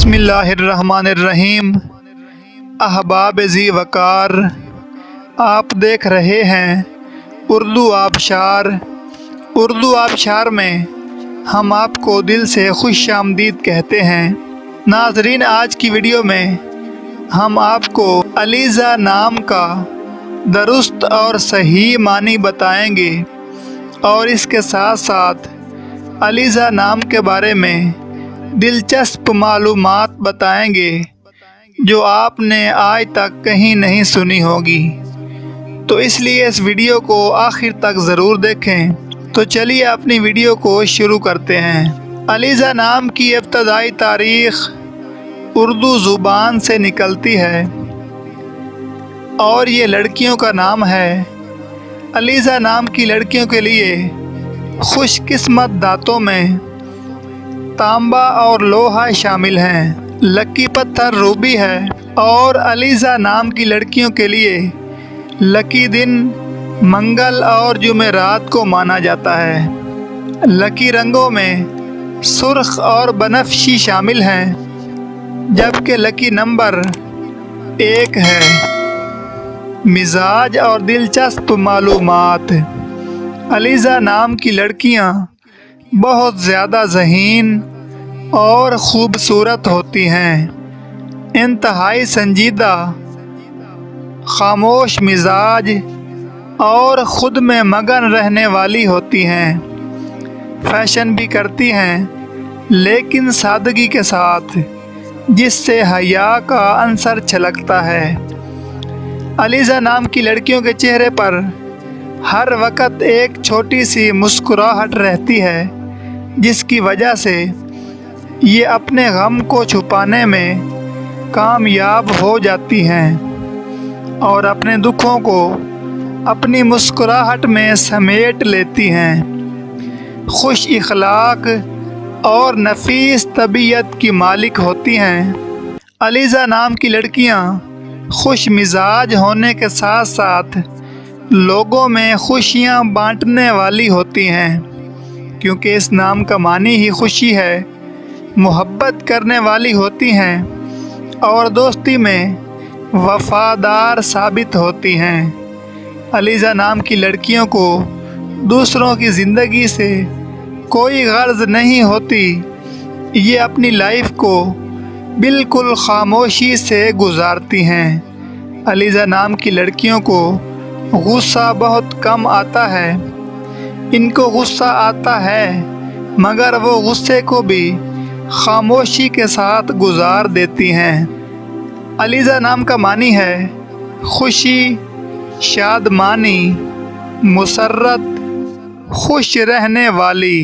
بسم اللہ الرحمن الرحیم۔ احباب ذی وقار، آپ دیکھ رہے ہیں اردو آبشار۔ اردو آبشار میں ہم آپ کو دل سے خوش آمدید کہتے ہیں۔ ناظرین، آج کی ویڈیو میں ہم آپ کو علیزہ نام کا درست اور صحیح معنی بتائیں گے اور اس کے ساتھ ساتھ علیزہ نام کے بارے میں دلچسپ معلومات بتائیں گے جو آپ نے آج تک کہیں نہیں سنی ہوگی، تو اس لیے اس ویڈیو کو آخر تک ضرور دیکھیں۔ تو چلیے اپنی ویڈیو کو شروع کرتے ہیں۔ علیزہ نام کی ابتدائی تاریخ اردو زبان سے نکلتی ہے اور یہ لڑکیوں کا نام ہے۔ علیزہ نام کی لڑکیوں کے لیے خوش قسمت دانتوں میں تانبا اور لوہا شامل ہیں۔ لکی پتھر روبی ہے اور علیزہ نام کی لڑکیوں کے لیے لکی دن منگل اور جمعرات کو مانا جاتا ہے۔ لکی رنگوں میں سرخ اور بنفشی شامل ہیں، جبکہ لکی نمبر 1 ہے۔ مزاج اور دلچسپ معلومات۔ علیزہ نام کی لڑکیاں بہت زیادہ ذہین اور خوبصورت ہوتی ہیں۔ انتہائی سنجیدہ، خاموش مزاج اور خود میں مگن رہنے والی ہوتی ہیں۔ فیشن بھی کرتی ہیں لیکن سادگی کے ساتھ، جس سے حیا کا عنصر چھلکتا ہے۔ علیزہ نام کی لڑکیوں کے چہرے پر ہر وقت ایک چھوٹی سی مسکراہٹ رہتی ہے، جس کی وجہ سے یہ اپنے غم کو چھپانے میں کامیاب ہو جاتی ہیں اور اپنے دکھوں کو اپنی مسکراہٹ میں سمیٹ لیتی ہیں۔ خوش اخلاق اور نفیس طبیعت کی مالک ہوتی ہیں۔ علیزہ نام کی لڑکیاں خوش مزاج ہونے کے ساتھ ساتھ لوگوں میں خوشیاں بانٹنے والی ہوتی ہیں، کیونکہ اس نام کا معنی ہی خوشی ہے۔ محبت کرنے والی ہوتی ہیں اور دوستی میں وفادار ثابت ہوتی ہیں۔ علیزہ نام کی لڑکیوں کو دوسروں کی زندگی سے کوئی غرض نہیں ہوتی، یہ اپنی لائف کو بالکل خاموشی سے گزارتی ہیں۔ علیزہ نام کی لڑکیوں کو غصہ بہت کم آتا ہے۔ ان کو غصہ آتا ہے مگر وہ غصے کو بھی خاموشی کے ساتھ گزار دیتی ہیں۔ علیزہ نام کا معنی ہے خوشی، شادمانی، مسرت، خوش رہنے والی۔